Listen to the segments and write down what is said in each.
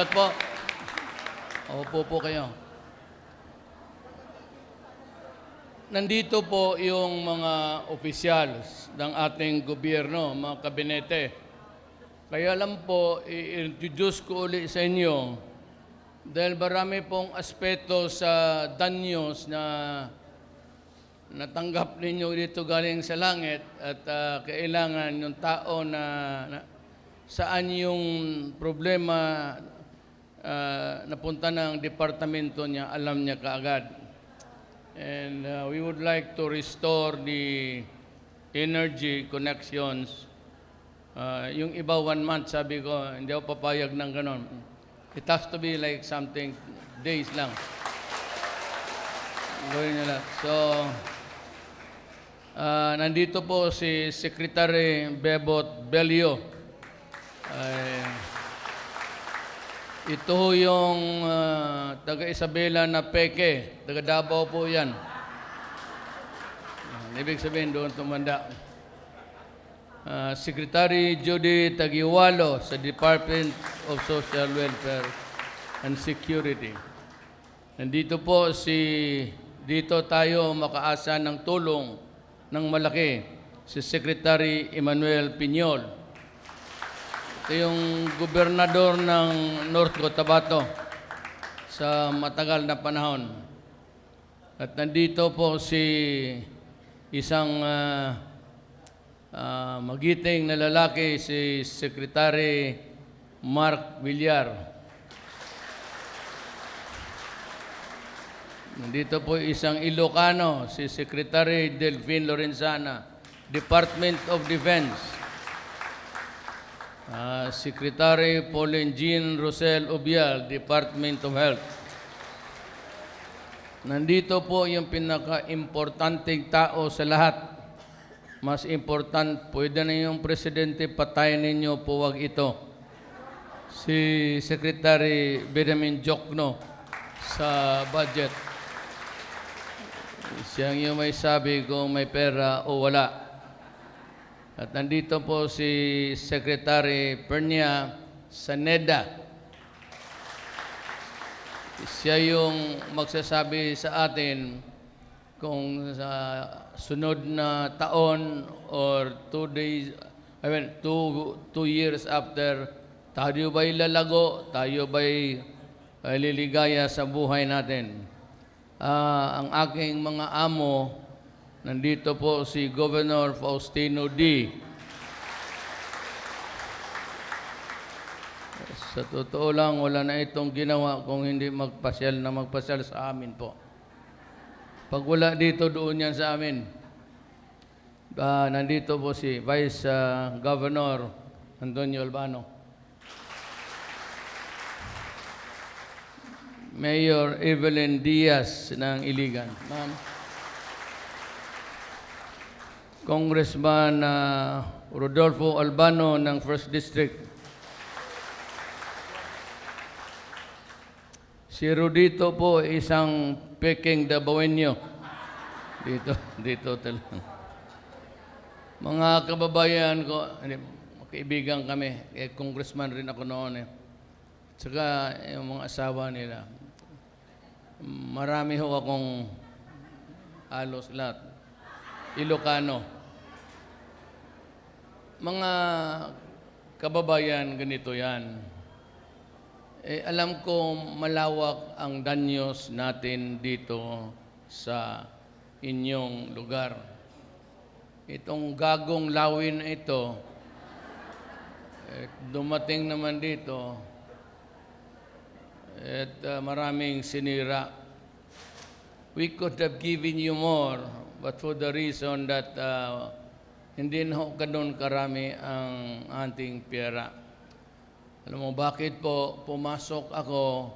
Salamat po. Opo po kayo. Nandito po yung mga opisyals ng ating gobyerno, mga kabinete. Kaya lang po, i-introduce ko ulit sa inyo dahil marami pong aspeto sa danyos na natanggap ninyo dito galing sa langit at kailangan yung tao na saan yung problema napunta ng departamento niya, alam niya kaagad. And we would like to restore the energy connections. Yung iba 1 month, sabi ko, hindi ako papayag ng ganon. It has to be like something, days lang. Gawin nila. So, nandito po si Secretary Bebot Belio. Ito yung taga Isabela na peke, taga Davao po yan. Ibig sabihin doon tumanda. Secretary Judy Tagiwalo sa Department of Social Welfare and Security. Nandito po dito tayo makaasa ng tulong ng malaki, si Secretary Emmanuel Piñol. Ito yung gobernador ng North Cotabato sa matagal na panahon. At nandito po si isang magiting na lalaki, si Secretary Mark Villar. Nandito po isang Ilocano, si Secretary Delphine Lorenzana, Department of Defense. Secretary Pauline Jean Rosel Obial, Department of Health. Nandito po yung pinaka-importanting tao sa lahat. Mas important, pwede na yung presidente, patayin ninyo po, wag ito. Si Secretary Benjamin Jokno sa budget. Siyang yung may sabi kung may pera o wala. At nandito po si Secretary Pernia Saneda. Siya yung magsasabi sa atin kung sa sunod na taon or 2 years after, tayo ba'y lalago, tayo ba'y liligaya sa buhay natin. Ang aking mga amo, nandito po si Governor Faustino D. Sa totoo lang, wala na itong ginawa kung hindi magpasyal sa amin po. Pag wala dito, doon yan sa amin. Nandito po si Vice Governor Antonio Albano. Mayor Evelyn Diaz ng Iligan. Ma'am. Congressman Rodolfo Albano ng 1st District. Si Rodito po isang peking Dabawenyo. Dito talaga. Mga kababayan ko, kaibigan kami, congressman rin ako noon. Tsaka yung mga asawa nila. Marami ho akong halos lahat. Ilocano. Mga kababayan, ganito yan. Alam ko malawak ang danyos natin dito sa inyong lugar. Itong gagong lawin na ito, dumating naman dito at maraming sinira. We could have given you more, but for the reason that hindi na ganun karami ang ating pera. Alam mo, bakit po pumasok ako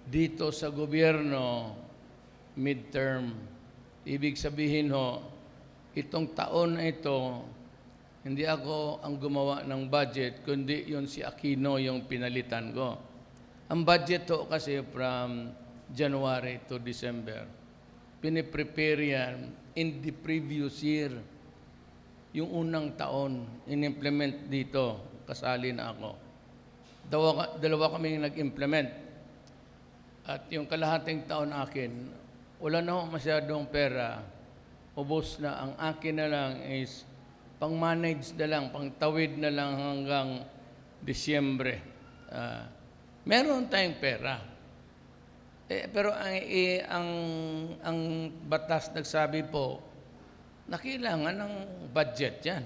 dito sa gobyerno midterm? Ibig sabihin ho, itong taon na ito, hindi ako ang gumawa ng budget, kundi yun si Aquino yung pinalitan ko. Ang budget ho kasi from January to December. Piniprepare yan in the previous year. Yung unang taon, in-implement dito, kasali na ako. dalawa kaming nag-implement. At yung kalahating taon akin, wala na akong masyadong pera. Ubos na. Ang akin na lang is pang-manage na lang, pang-tawid na lang hanggang Disyembre. Meron tayong pera. Pero ang batas nagsabi po na kailangan ng budget yan.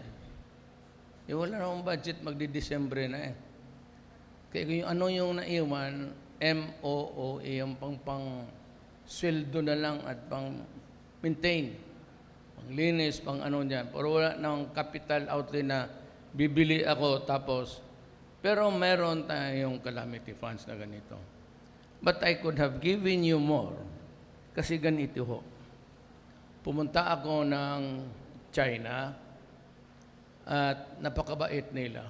Wala na akong budget, magdi-Disyembre na eh. Kaya yung ano yung naiwan, MOOE, yung sweldo na lang at pang-maintain, pang-linis, pang-ano dyan. Pero wala ng capital outlay na bibili ako tapos, pero meron tayong calamity funds na ganito. But I could have given you more. Kasi ganito ho. Pumunta ako ng China at napakabait nila.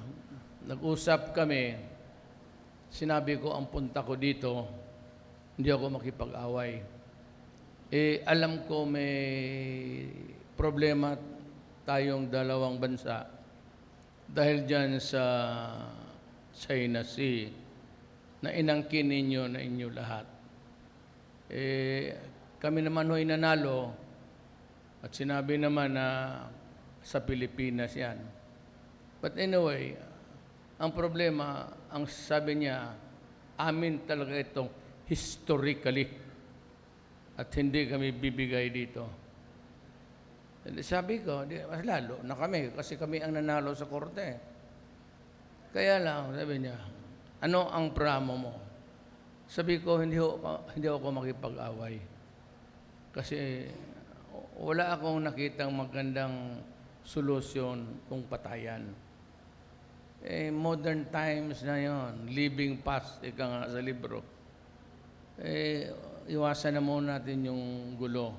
Nag-usap kami. Sinabi ko, ang punta ko dito, hindi ako makipag-away. Alam ko may problema tayong dalawang bansa dahil dyan sa China Sea na inangkin ninyo na inyo lahat. Kami naman ho'y nanalo at sinabi naman na sa Pilipinas yan. But anyway, ang problema, ang sabi niya, amin talaga itong historically at hindi kami bibigay dito. Sabi ko, mas lalo na kami kasi kami ang nanalo sa korte. Kaya lang, sabi niya, ano ang pramo mo? Sabi ko, hindi ako makipag-away. Kasi wala akong nakitang magandang solusyon kung patayan. Modern times na yon, living past, ika nga sa libro. Iwasan na muna natin yung gulo.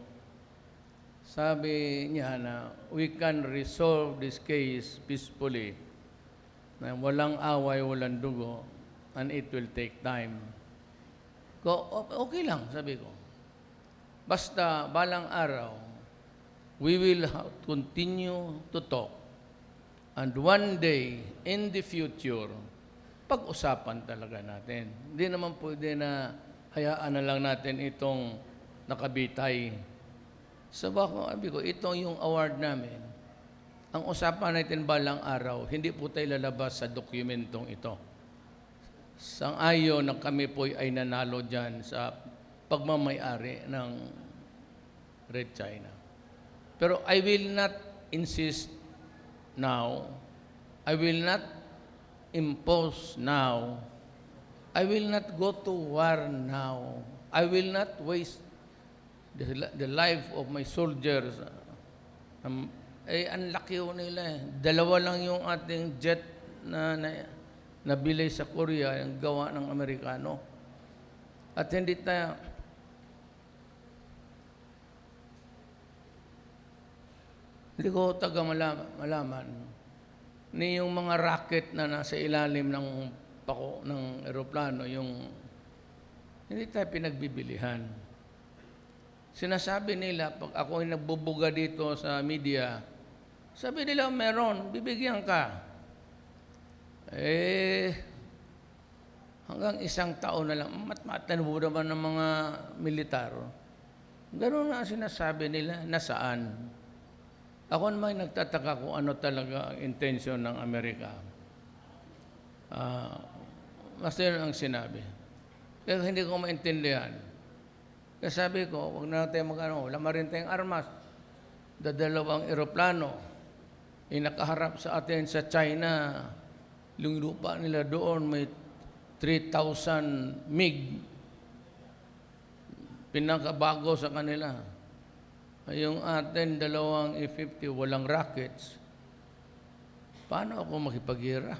Sabi niya na we can resolve this case peacefully, na walang away, walang dugo, and it will take time. Okay lang, sabi ko. Basta balang araw, we will continue to talk. And one day, in the future, pag-usapan talaga natin. Hindi naman pwede na hayaan na lang natin itong nakabitay. Sabi ko, ito yung award namin. Ang usapan natin balang araw, hindi po tayo lalabas sa dokumentong ito. Sang-ayon na kami po ay nanalo dyan sa pagmamayari ng Red China. Pero I will not insist now. I will not impose now. I will not go to war now. I will not waste the life of my soldiers. Ang laki nila. Dalawa lang yung ating jet na nabili sa Korea, yung gawa ng Amerikano. At hindi tayo hindi ko taga malaman ni yung mga rocket na nasa ilalim ng pako ng eroplano, yung hindi tayo pinagbibilihan. Sinasabi nila, pag ako ay nagbubuga dito sa media, sabi nila, meron, bibigyan ka. Hanggang isang taon na lang, matmatanubo naman ng mga militar. Ganoon na sinasabi nila, nasaan? Ako naman nagtataka kung ano talaga ang intensyon ng Amerika. Basta yun ang sinabi. Kaya hindi ko maintindihan. Kaya sabi ko, huwag na tayo wala rin tayong armas. Dadalawang eroplano, nakaharap sa atin sa China. Yung lupa nila doon may 3,000 MiG. Pinakabago sa kanila. Yung atin, dalawang E-50, walang rockets. Paano ako makipaghira?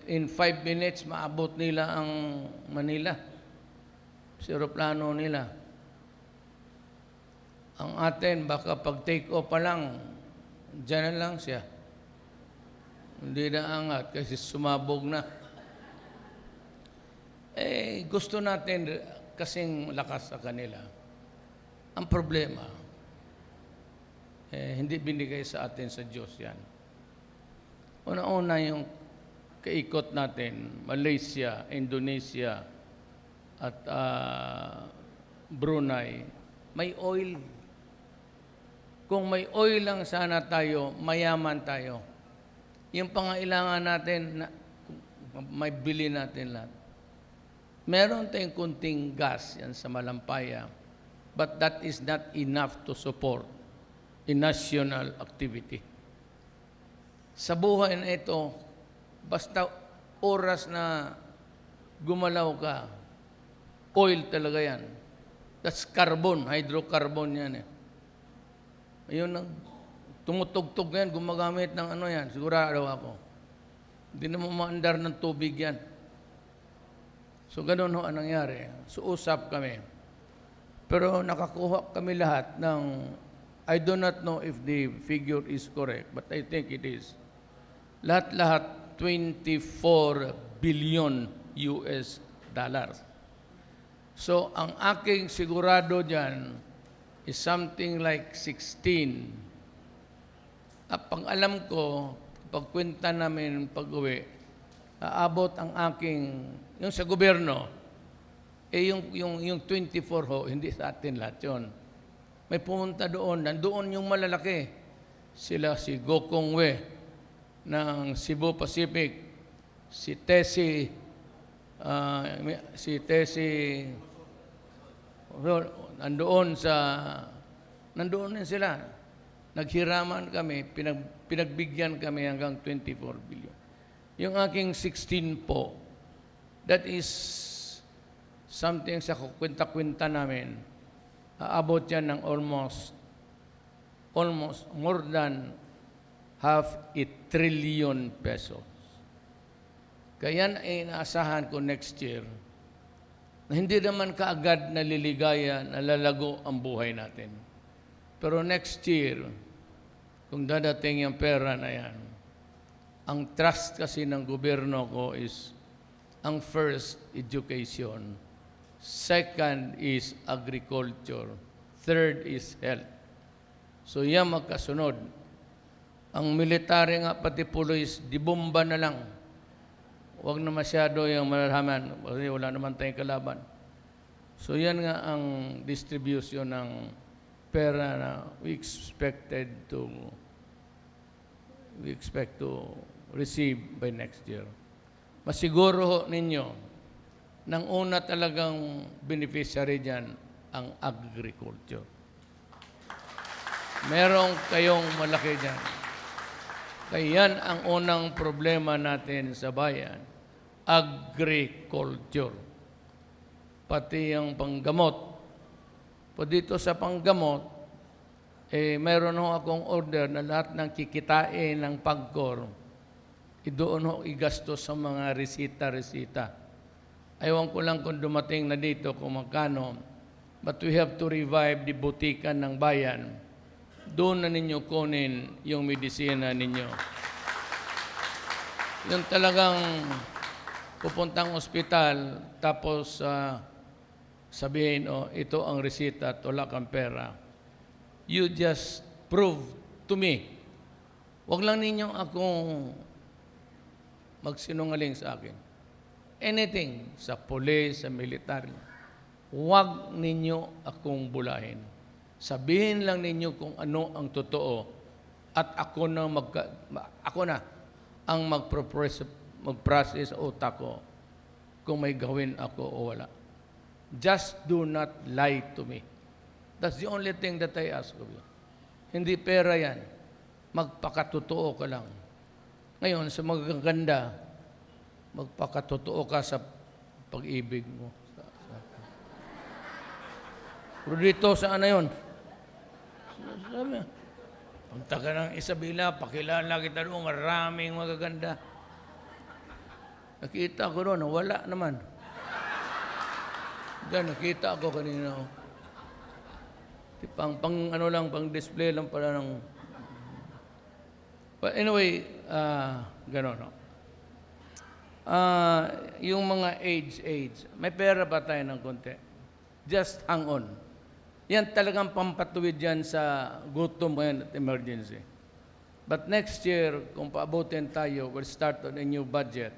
In 5 minutes, maabot nila ang Manila. Sa aeroplano nila. Ang atin, baka pag take off pa lang, dyan na lang siya. Hindi na angat kasi sumabog na. Gusto natin kasing lakas sa kanila. Ang problema, hindi binigay sa atin sa Diyos yan. Una-una yung kaikot natin, Malaysia, Indonesia, at Brunei, may oil. Kung may oil lang sana tayo, mayaman tayo. Yung pangailangan natin, may bili natin lahat. Meron tayong kunting gas yan sa Malampaya, but that is not enough to support a national activity. Sa buhay na ito, basta oras na gumalaw ka, oil talaga yan. That's carbon, hydrocarbon yan eh. Ayun, tumutugtog yan, gumagamit ng ano yan, sigurado ako. Hindi na maandar ng tubig yan. So, ganun ho ang nangyari. So, usap kami. Pero nakakuha kami lahat ng, I do not know if the figure is correct, but I think it is. Lahat-lahat, 24 billion US dollars. So, ang aking sigurado dyan is something like 16. At pang alam ko, pagkwenta namin pag-uwi, aabot ang aking, yung sa gobyerno, yung 24 ho, hindi sa atin lahat yun. May pumunta doon, nandoon yung malalaki. Sila si Gokong We ng Cebu Pacific, si Tessie, nandoon din sila. Naghiraman kami, pinagbigyan kami hanggang 24 billion. Yung aking 16 po, that is something sa kwenta-kwenta namin. Aabot yan ng almost more than $500 billion pesos. Kaya yan ay inaasahan ko next year na hindi naman kaagad naliligaya, nalalago ang buhay natin. Pero next year, kung dadating yung pera na yan, ang trust kasi ng gobyerno ko is, ang first, education. Second is agriculture. Third is health. So yan magkasunod. Ang military nga pati police, di bomba na lang. Huwag na masyado yung malalaman kasi wala naman tayong kalaban. So yan nga ang distribution ng pera na we expect to receive by next year. Masiguro ho ninyo, nang una talagang beneficiary dyan, ang agriculture. Merong kayong malaki dyan. Kaya yan ang unang problema natin sa bayan, agriculture. Pati yung panggamot. Po dito sa panggamot, mayroon ho akong order na lahat ng kikitain ng PAGCOR, doon ho igastos sa mga resita-resita. Ayaw ko lang kung dumating na dito kung magkano, but we have to revive the butikan ng bayan. Doon na ninyo kunin yung medisina ninyo. Yung talagang pupuntang ospital, tapos sabihin, ito ang resita at wala kang pera. You just prove to me. Huwag lang ninyo akong magsinungaling sa akin. Anything, sa police, sa military, huwag ninyo akong bulahin. Sabihin lang ninyo kung ano ang totoo at ako na ang mag-process utak ko kung may gawin ako o wala. Just do not lie to me. That's the only thing that I ask of you. Hindi pera yan. Magpakatotoo ka lang. Ngayon, sa magaganda, magpakatotoo ka sa pag-ibig mo. Pero dito, saan na yun? Sabi, punta ka ng Isabela, pakilala kita doon, maraming magaganda. Nakita ko doon, wala naman. Diyan, nakita ako kanina. Pang display lang pala ng... But anyway, gano'n, no? Yung mga AIDS, may pera pa tayo ng konti. Just hang on. Yan talagang pampatuwid yan sa gutom ngayon at emergency. But next year, kung paabutin tayo, we'll start on a new budget.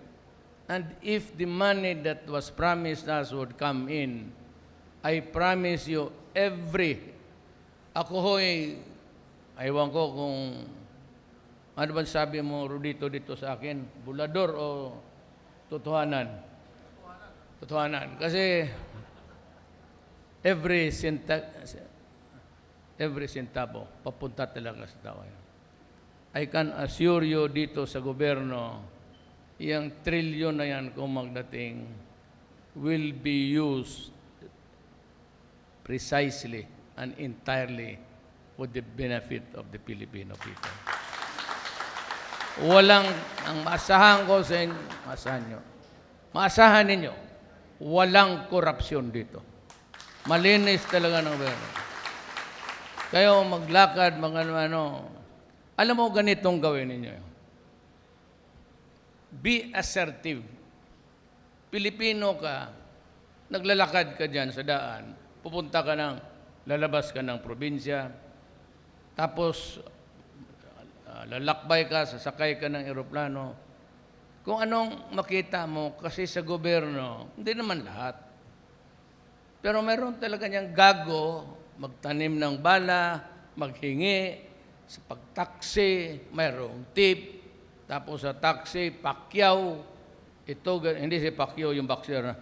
And if the money that was promised us would come in, I promise you, ako ho'y, aywan ko kung, ano ba sabi mo, Rudito, dito sa akin? Bulador o totohanan? Totohanan. Kasi, every centavo, papunta talaga sa tao. I can assure you dito sa gobyerno, yung trilyon na yan kung magdating will be used precisely and entirely for the benefit of the Filipino people. Ang maasahan ko sa inyo, maasahan ninyo, walang korupsyon dito. Malinis talaga ng gobyerno. Kayo maglakad, ano, alam mo, ganitong gawin ninyo. Be assertive. Pilipino ka, naglalakad ka dyan sa daan, pupunta ka lalabas ka ng probinsya, tapos lalakbay ka, sasakay ka ng eroplano. Kung anong makita mo, kasi sa gobyerno, hindi naman lahat. Pero meron talaga niyang gago, magtanim ng bala, maghingi, sa pagtaksi, mayroong tip, tapos sa taxi, pakyaw. Ito, hindi si pakyaw yung boxer.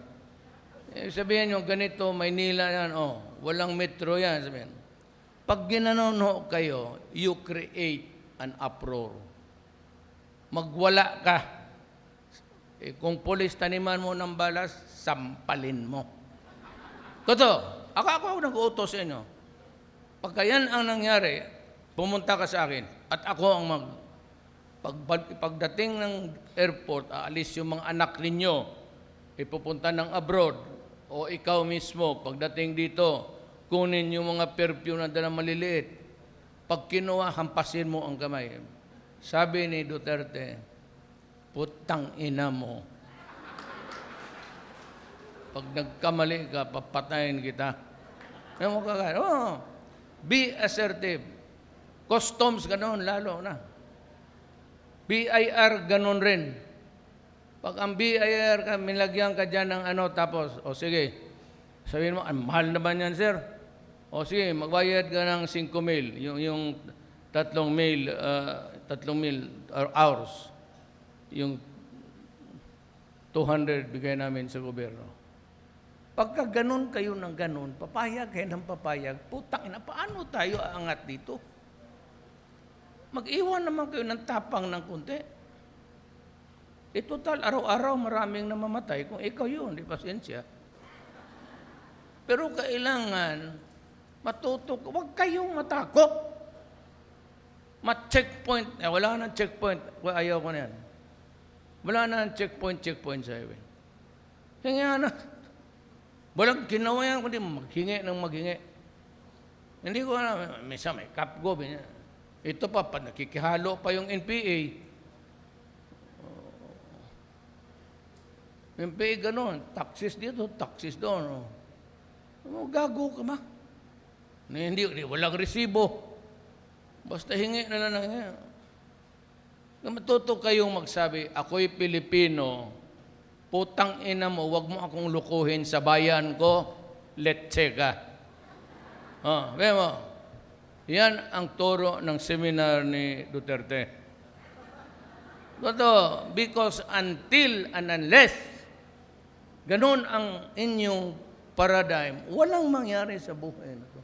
Sabihin nyo, ganito, Maynila yan, walang metro yan. Sabihin. Pag ginanon kayo, you create an uproar. Magwala ka. Kung polis taniman mo ng balas, sampalin mo. Totoo. Ako nag-uutos sa inyo. Pagka yan ang nangyari, pumunta ka sa akin at ako ang pagdating ng airport, aalis yung mga anak ninyo, ipupunta ng abroad, o ikaw mismo, pagdating dito, kunin yung mga perfume na dalang maliliit. Pag kinuha, hampasin mo ang kamay. Sabi ni Duterte, putang ina mo. Pag nagkamali ka, papatayin kita. Be assertive. Customs, ganoon, lalo na. BIR, ganoon rin. Pag ang BIR ka, minlagyan ka dyan ng tapos, sige, sabihin mo, mahal naman yan, sir. Sige, magbayad ka ng 5,000, yung 3,000 hours. Yung 200 bigay namin sa gobyerno. Pagka ganun kayo ng ganun, papayag kayo ng papayag, putang ina, paano tayo aangat dito? Mag-iwan naman kayo ng tapang ng kunti. Total, araw-araw maraming namamatay. Kung ikaw yun, di pasensya. Pero kailangan matuto, huwag kayong matakot. Ma-checkpoint. Wala nang checkpoint. Ayaw ko na yan. Wala nang checkpoint sa highway. Kaya na. Walang ginawa yan, kundi maghingi ng maghingi. Hindi ko alam. Misa may kapgo. Ito pa nakikihalo pa yung NPA. NPA gano'n. Taxes dito, taxes doon. Gago ka ba? Hindi, walang resibo. Basta hingi na lang. Matuto kayong magsabi, ako'y Pilipino, putang ina mo, wag mo akong lukuhin sa bayan ko, letse ka. Kaya mo, yan ang turo ng seminar ni Duterte. Because until and unless ganun ang inyong paradigm, walang mangyari sa buhay na ito.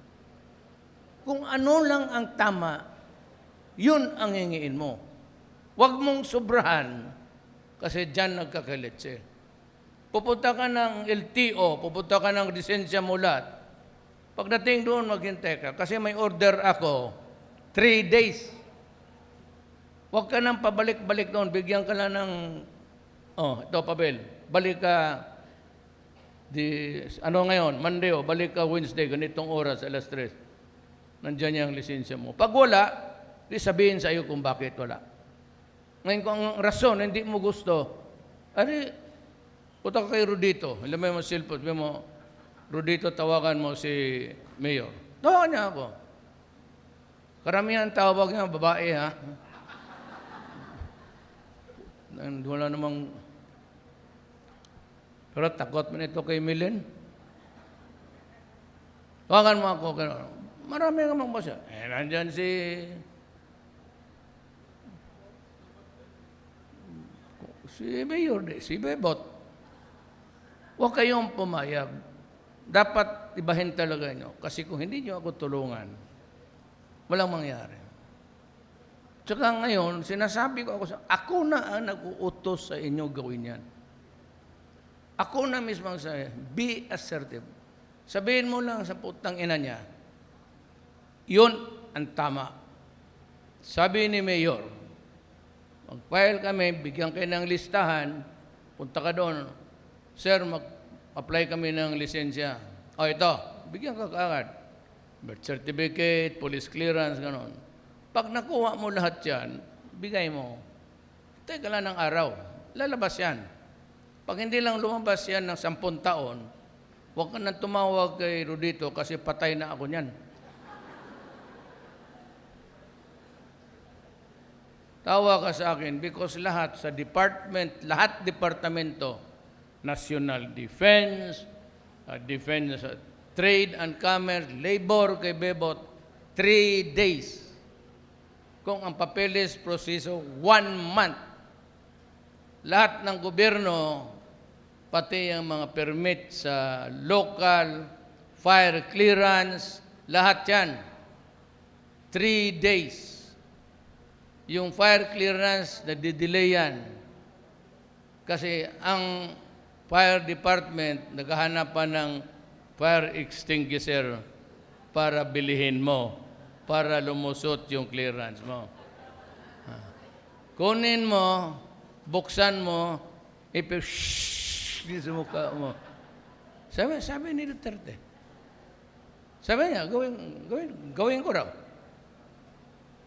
Kung ano lang ang tama, yun ang hingiin mo. Huwag mong sobrahan kasi dyan nagkakaletse. Pupunta ka ng LTO, pupunta ka ng lisensya mulat. Pagdating doon, maghintay ka. Kasi may order ako, 3 days. Huwag ka nang pabalik-balik doon. Bigyan ka lang ng, ito, Pabel. Balik ka, ngayon, Monday, balik ka Wednesday, ganitong oras, alas 3. Nandiyan yung lisensya mo. Pag wala, di sabihin sa iyo kung bakit wala. Ngayon, kung ang rason, hindi mo gusto, punta ka kay Rudito. Alam mo cellphone, sabi mo, Rudito, tawagan mo si Mayor. Tawagan niya ako. Karamihan tawag niya, babae ha. Wala namang... Pero takot mo nito kay Milen. Tawagan mo ako. Marami ka mang basa. Nandyan si Mayor, si Bebot. Huwag kayong pumayag. Dapat ibahin talaga nyo. Kasi kung hindi nyo ako tulungan, walang mangyari. Tsaka ngayon, sinasabi ko ako na ang nag-uutos sa inyo gawin yan. Ako na mismo ang sabi, be assertive. Sabihin mo lang sa putang ina niya, yun ang tama. Sabi ni Mayor, mag-file kami, bigyan kayo ng listahan, punta ka doon, sir, mag-apply kami ng lisensya. O ito, bigyan ka kaagad. Birth certificate, police clearance, gano'n. Pag nakuha mo lahat yan, bigay mo. Teka lang ng araw, lalabas yan. Pag hindi lang lumabas yan ng 10 taon, huwag ka nang tumawag kay Rodito kasi patay na ako niyan. Tawa ka sa akin because lahat sa departamento, National Defense, Defense, Trade and Commerce, Labor kay Bebot, 3 days. Kung ang papeles proseso, 1 month. Lahat ng gobyerno, pati ang mga permit sa local, fire clearance, lahat yan. 3 days. Yung fire clearance, nadidelay yan. Kasi ang fire department, naghahanap pa ng fire extinguisher para bilihin mo, para lumusot yung clearance mo. Kunin mo, buksan mo, sa mukha mo. Sabi ni Duterte. Sabi niya, gawin ko raw.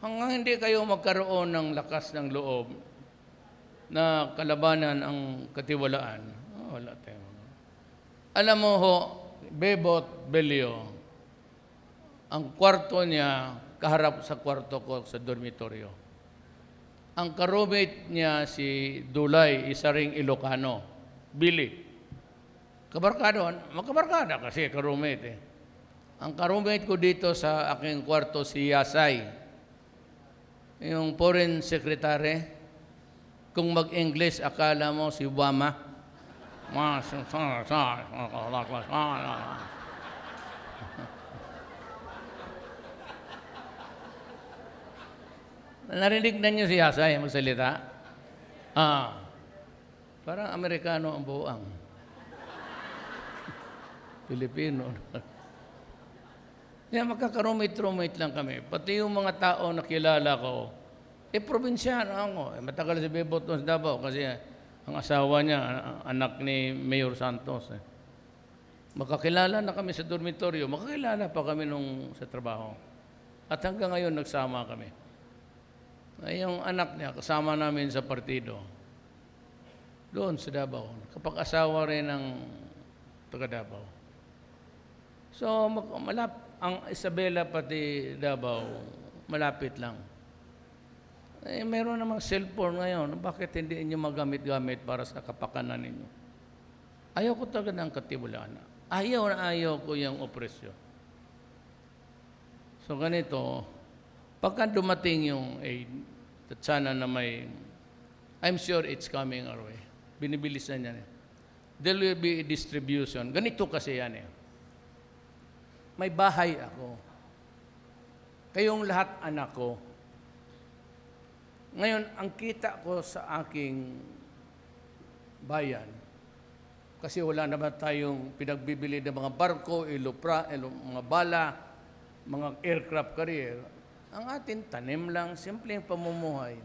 Hanggang hindi kayo magkaroon ng lakas ng loob na kalabanan ang katiwalaan, wala tayo. Alam mo ho, Bebot Belio, ang kwarto niya kaharap sa kwarto ko sa dormitoryo. Ang ka-roommate niya si Dulay, isa ring Ilocano, Billy. Kabarkada, magkabarkada kasi ka-roommate eh. Ang ka-roommate ko dito sa aking kwarto si Yasay, yung foreign secretary. Kung mag-English, akala mo si Obama. Narinig na niyo si Yasay magsalita? Parang Amerikano ang buang. Pilipino. Kaya magkaka-roommate lang kami. Pati yung mga tao na kilala ko, probinsyano ako. Matagal si Bebot sa Davao kasi ang asawa niya, anak ni Mayor Santos. Magkakilala na kami sa dormitoryo. Magkakilala pa kami nung sa trabaho. At hanggang ngayon, nagsama kami. Ay, yung anak niya, kasama namin sa partido. Doon sa Davao. Kapag asawa rin ng taga Davao. So, ang Isabela pati Davao, malapit lang. Meron namang cellphone ngayon. Bakit hindi inyo magamit-gamit para sa kapakanan ninyo? Ayaw ko talaga ng katiwalaan. Ayaw ko yung opresyon. So ganito, pagka dumating yung aid, at sana na I'm sure it's coming our way. Binibilisan yan eh. There will be a distribution. Ganito kasi yan eh. May bahay ako. Kayong lahat anak ko. Ngayon, ang kita ko sa aking bayan, kasi wala naman tayong pinagbibili ng mga barko, mga bala, mga aircraft carrier. Ang atin, tanim lang, simpleng pamumuhay.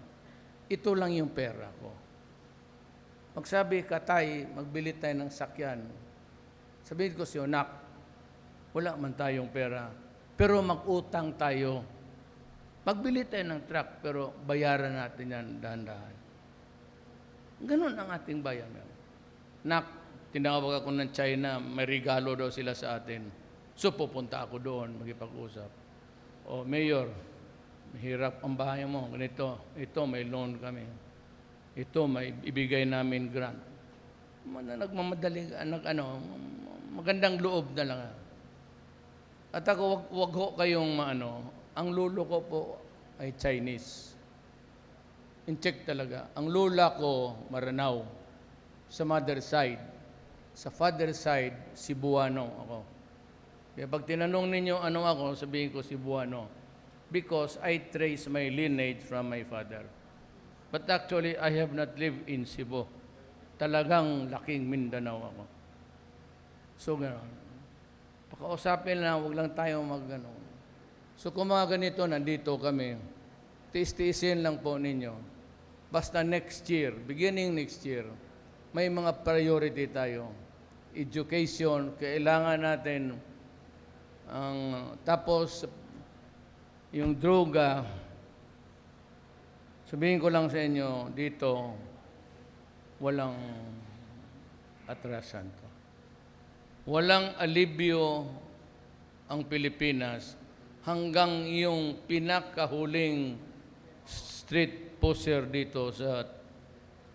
Ito lang yung pera ko. Magsabi ka tayo, magbili tayo ng sakyan. Sabihin ko siya, nak, wala man tayong pera, pero mag-utang tayo. Magbili tayo ng truck, pero bayaran natin yan dahan-dahan. Ganun ang ating bayan. Nak, tinawag ako ng China, may regalo daw sila sa atin. So, pupunta ako doon, magipag-usap. O, Mayor, hirap ang bahay mo, ganito, ito, may loan kami. ito may ibigay namin grant. Nagmamadali, magandang loob na lang. At ako, wag ho kayong ang lolo ko po ay Chinese. In check talaga. Ang lola ko, Maranao, sa mother side. Sa father side, Cebuano ako. Kaya pag tinanong ninyo ano ako, sabihin ko Cebuano. Because I trace my lineage from my father. But actually, I have not lived in Cebu. Talagang laking Mindanao ako. So, gano'n. Pakausapin na, huwag lang tayo So, kung mga ganito, nandito kami, tiis-tiisin lang po ninyo. Basta next year, beginning next year, may mga priority tayo. Education, kailangan natin tapos yung droga, sabihin ko lang sa inyo, dito, walang atrasan to. Walang alibyo ang Pilipinas hanggang yung pinakahuling street poser dito sa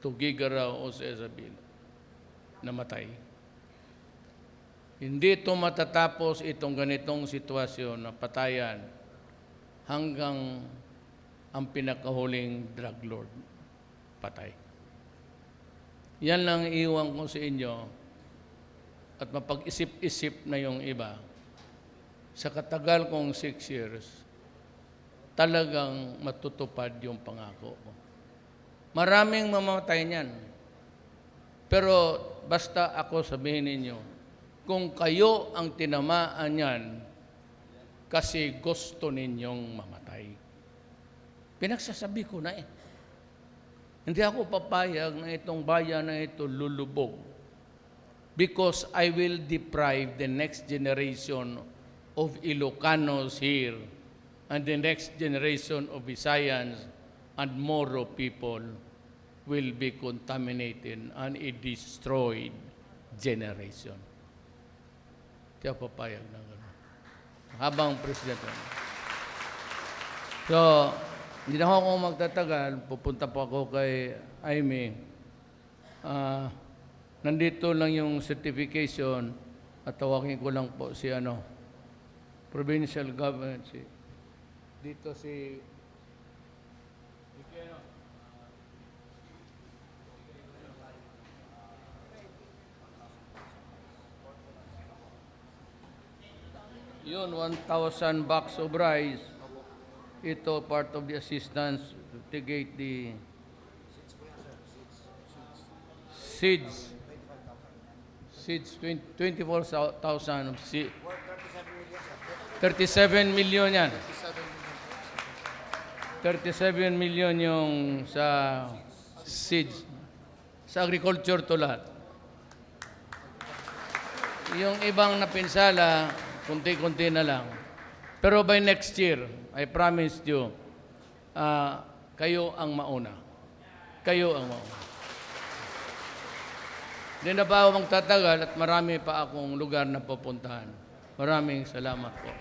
Tugigaraw o sa Isabela namatay. Hindi ito matatapos itong ganitong sitwasyon na patayan hanggang ang pinakahuling drug lord patay. Yan lang iwan ko sa inyo at mapag-isip-isip na yung iba. Sa katagal kong 6 years, talagang matutupad yung pangako ko. Maraming mamamatay niyan. Pero basta ako sabihin ninyo, kung kayo ang tinamaan niyan, kasi gusto ninyong mamatay. Pinagsasabi ko na Hindi ako papayag na itong bayan na ito lulubog. Because I will deprive the next generation of Ilocanos here and the next generation of Visayans and Moro people will be contaminated and a destroyed generation. Kaya papayag na gano'n. Habang presidente. So, hindi na ako magtatagal. Pupunta po ako kay Aimee. Nandito lang yung certification at tawagin ko lang po si provincial government. Dito si yun, 1,000 box of rice. Ito part of the assistance to mitigate the seeds. Seeds, 24,000 of seeds. 37 million yan. 37 million yung sa seeds. Sa agriculture to lahat. Yung ibang napinsala, kunti-kunti na lang. Pero by next year, I promise you, kayo ang mauna. Kayo ang mauna. Hindi na pa ako magtatagal at marami pa akong lugar na pupuntahan. Maraming salamat po.